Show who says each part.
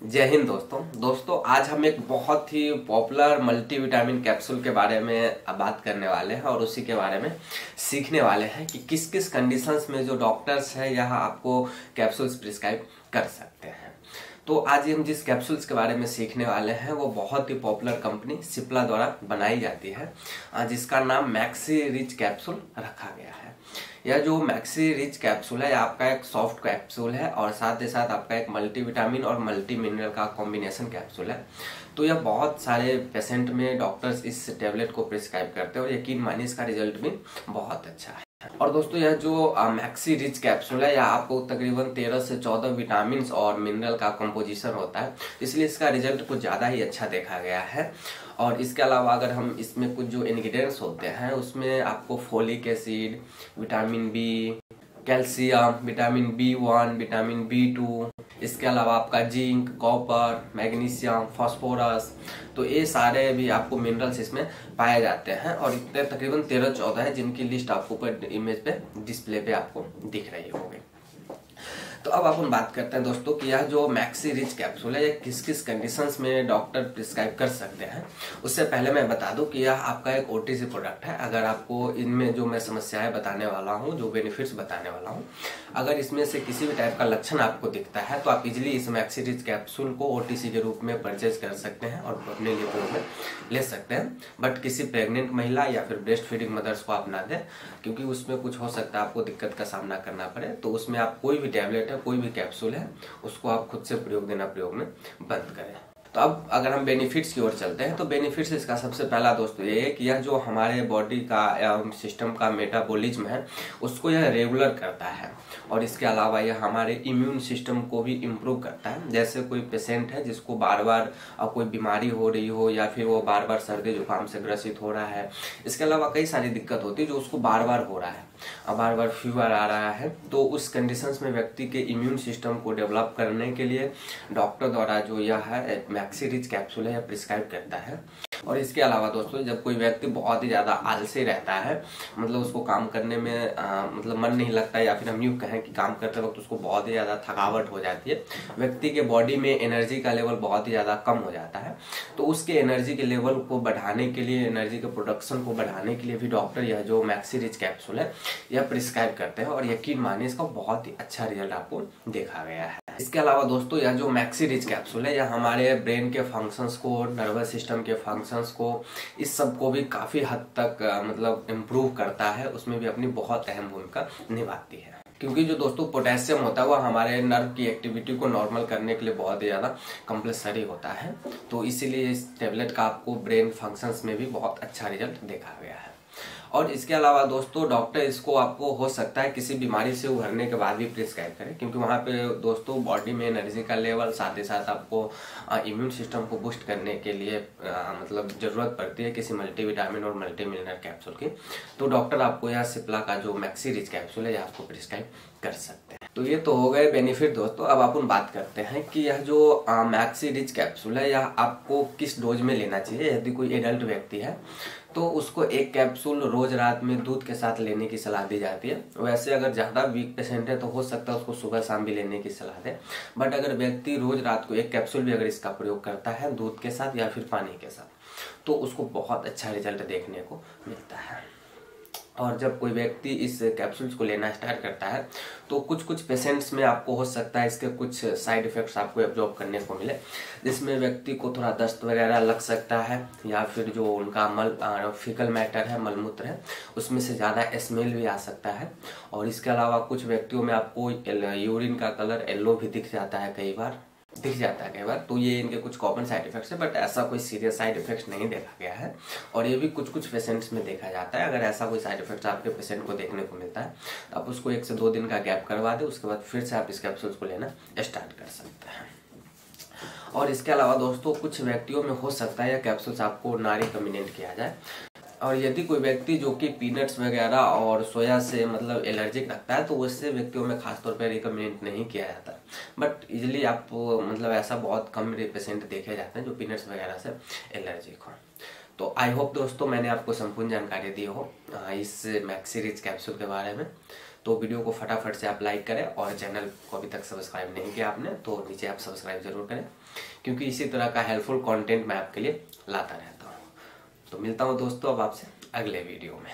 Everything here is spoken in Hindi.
Speaker 1: जय हिंद दोस्तों आज हम एक बहुत ही पॉपुलर मल्टीविटामिन कैप्सूल के बारे में बात करने वाले हैं और उसी के बारे में सीखने वाले हैं कि किस किस कंडीशंस में जो डॉक्टर्स हैं यहाँ आपको कैप्सूल्स प्रिस्क्राइब कर सकते हैं। तो आज हम जिस कैप्सूल्स के बारे में सीखने वाले हैं वो बहुत ही पॉपुलर कंपनी सिप्ला द्वारा बनाई जाती है, जिसका नाम मैक्सी रिच कैप्सूल रखा गया है। यह जो मैक्सी रिच कैप्सूल है आपका एक सॉफ्ट कैप्सूल है और साथ ही साथ आपका एक मल्टीविटामिन और मल्टी मिनरल का कॉम्बिनेशन कैप्सूल है। तो यह बहुत सारे पेशेंट में डॉक्टर्स इस टेबलेट को प्रिस्क्राइब करते हैं और यकीन मानिए इसका रिजल्ट भी बहुत अच्छा है। और दोस्तों यह जो मैक्सी रिच कैप्सूल है यह आपको तकरीबन 13 से 14 विटामिन और मिनरल का कंपोजिशन होता है, इसलिए इसका रिजल्ट कुछ ज़्यादा ही अच्छा देखा गया है। और इसके अलावा अगर हम इसमें कुछ जो इंग्रेडिएंट्स होते हैं उसमें आपको folic acid, vitamin B, calcium, vitamin B1, vitamin B2, इसके अलावा आपका जिंक, कॉपर, मैग्नीशियम, फास्फोरस, तो ये सारे भी आपको मिनरल्स इसमें पाए जाते हैं और इतने तकरीबन 13-14 है जिनकी लिस्ट आपको ऊपर इमेज पे डिस्प्ले पे आपको दिख रही होगी। तो अब अपन बात करते हैं दोस्तों कि यह जो मैक्सी रिच कैप्सूल है ये किस किस कंडीशंस में डॉक्टर प्रिस्क्राइब कर सकते हैं। उससे पहले मैं बता दूं कि यह आपका एक OTC प्रोडक्ट है। अगर आपको इनमें जो मैं समस्याएं बताने वाला हूं, जो बेनिफिट्स बताने वाला हूं, अगर इसमें से किसी भी टाइप का लक्षण आपको दिखता है तो आप इजिली इस मैक्सी रिच कैप्सूल को OTC के रूप में परचेज कर सकते हैं और अपने लिए प्रयोग में ले सकते हैं। बट किसी प्रेग्नेंट महिला या फिर ब्रेस्ट फीडिंग मदर्स को आप ना दें, क्योंकि उसमें कुछ हो सकता है आपको दिक्कत का सामना करना पड़े। तो उसमें आप कोई भी टैबलेट कोई भी कैप्सूल है उसको आप खुद से प्रयोग में बंद करें। तो अब अगर हम बेनिफिट्स की ओर चलते हैं तो बेनिफिट्स इसका सबसे पहला दोस्तों ये है कि यह जो हमारे बॉडी का सिस्टम का मेटाबॉलिज्म है उसको यह रेगुलर करता है और इसके अलावा यह हमारे इम्यून सिस्टम को भी इम्प्रूव करता है। जैसे कोई पेशेंट है जिसको बार बार कोई बीमारी हो रही हो या फिर वो बार बार सर्दी जुकाम से ग्रसित हो रहा है, इसके अलावा कई सारी दिक्कत होती है जो उसको बार बार हो रहा है, बार बार फीवर आ रहा है, तो उस कंडीशंस में व्यक्ति के इम्यून सिस्टम को डेवलप करने के लिए डॉक्टर द्वारा जो यह है मैक्सी रिच कैप्सूल है यह प्रिस्क्राइब करता है। और इसके अलावा दोस्तों जब कोई व्यक्ति बहुत ही ज़्यादा आलसी रहता है, मतलब उसको काम करने में मतलब मन नहीं लगता या फिर हम यूँ कहें कि काम करते वक्त उसको बहुत ही ज़्यादा थकावट हो जाती है, व्यक्ति के बॉडी में एनर्जी का लेवल बहुत ही ज़्यादा कम हो जाता है, तो उसके एनर्जी के लेवल को बढ़ाने के लिए, एनर्जी के प्रोडक्शन को बढ़ाने के लिए भी डॉक्टर यह जो मैक्सी रिच कैप्सूल है यह प्रिस्क्राइब करते हैं और यकीन मानिए इसका बहुत ही अच्छा रिजल्ट आपको देखा गया है। इसके अलावा दोस्तों यह जो मैक्सी रिच कैप्सूल है यह हमारे ब्रेन के फंक्शंस को, नर्वस सिस्टम के फंक्शंस को, इस सब को भी काफ़ी हद तक मतलब इम्प्रूव करता है, उसमें भी अपनी बहुत अहम भूमिका निभाती है। क्योंकि जो दोस्तों पोटेशियम होता है वह हमारे नर्व की एक्टिविटी को नॉर्मल करने के लिए बहुत ही ज़्यादा कंपल्सरी होता है, तो इसीलिए इस टेबलेट का आपको ब्रेन फंक्शंस में भी बहुत अच्छा रिजल्ट देखा गया है। और इसके अलावा दोस्तों डॉक्टर इसको आपको हो सकता है किसी बीमारी से उभरने के बाद भी प्रिस्क्राइब करें, क्योंकि वहाँ पे दोस्तों बॉडी में एनर्जी का लेवल, साथ ही साथ आपको इम्यून सिस्टम को बूस्ट करने के लिए मतलब ज़रूरत पड़ती है किसी मल्टीविटामिन और मल्टी मिनरल कैप्सूल की। तो डॉक्टर आपको यह सिप्ला का जो मैक्सी रिच कैप्सूल है यह आपको प्रिस्क्राइब कर सकते हैं। तो ये तो हो गए बेनिफिट दोस्तों। अब अपन बात करते हैं कि यह जो मैक्सी रिच कैप्सूल है यह आपको किस डोज में लेना चाहिए। यदि कोई एडल्ट व्यक्ति है तो उसको एक कैप्सूल रोज रात में दूध के साथ लेने की सलाह दी जाती है। वैसे अगर ज़्यादा वीक पेशेंट है तो हो सकता है उसको सुबह शाम भी लेने की सलाह दें, बट अगर व्यक्ति रोज रात को एक कैप्सूल भी अगर इसका प्रयोग करता है दूध के साथ या फिर पानी के साथ तो उसको बहुत अच्छा रिजल्ट देखने को मिलता है। और जब कोई व्यक्ति इस कैप्सूल्स को लेना स्टार्ट करता है तो कुछ पेशेंट्स में आपको हो सकता है इसके कुछ साइड इफेक्ट्स आपको एब्जॉर्ब करने को मिले, जिसमें व्यक्ति को थोड़ा दस्त वगैरह लग सकता है या फिर जो उनका फीकल मैटर है, मलमूत्र है, उसमें से ज़्यादा स्मेल भी आ सकता है। और इसके अलावा कुछ व्यक्तियों में आपको यूरिन का कलर येलो भी दिख जाता है कई बार। तो ये इनके कुछ कॉमन साइड इफेक्ट्स है, बट ऐसा कोई सीरियस साइड इफेक्ट्स नहीं देखा गया है और ये भी कुछ पेशेंट्स में देखा जाता है। अगर ऐसा कोई साइड इफेक्ट्स आपके पेशेंट को देखने को मिलता है तो आप उसको 1 से 2 दिन का गैप करवा दें, उसके बाद फिर से आप इस कैप्सूल्स को लेना स्टार्ट कर सकते हैं। और इसके अलावा दोस्तों कुछ व्यक्तियों में हो सकता है यह कैप्सूल्स आपको ना रिकमेंड किया जाए। और यदि कोई व्यक्ति जो कि पीनट्स वगैरह और सोया से मतलब एलर्जिक रखता है तो उससे व्यक्तियों में खासतौर पर रिकमेंड नहीं किया जाता, बट इजीली आप मतलब ऐसा बहुत कम पेशेंट देखे जाते हैं जो पीनट्स वगैरह से एलर्जिक हो। तो आई होप दोस्तों मैंने आपको संपूर्ण जानकारी दी हो इस मैक्सी रिच कैप्सूल के बारे में। तो वीडियो को फटाफट से आप लाइक करें, और चैनल को अभी तक सब्सक्राइब नहीं किया आपने तो नीचे आप सब्सक्राइब जरूर करें, क्योंकि इसी तरह का हेल्पफुल कंटेंट मैं आपके लिए लाता रहता हूँ। तो मिलता हूँ दोस्तों अब आपसे अगले वीडियो में।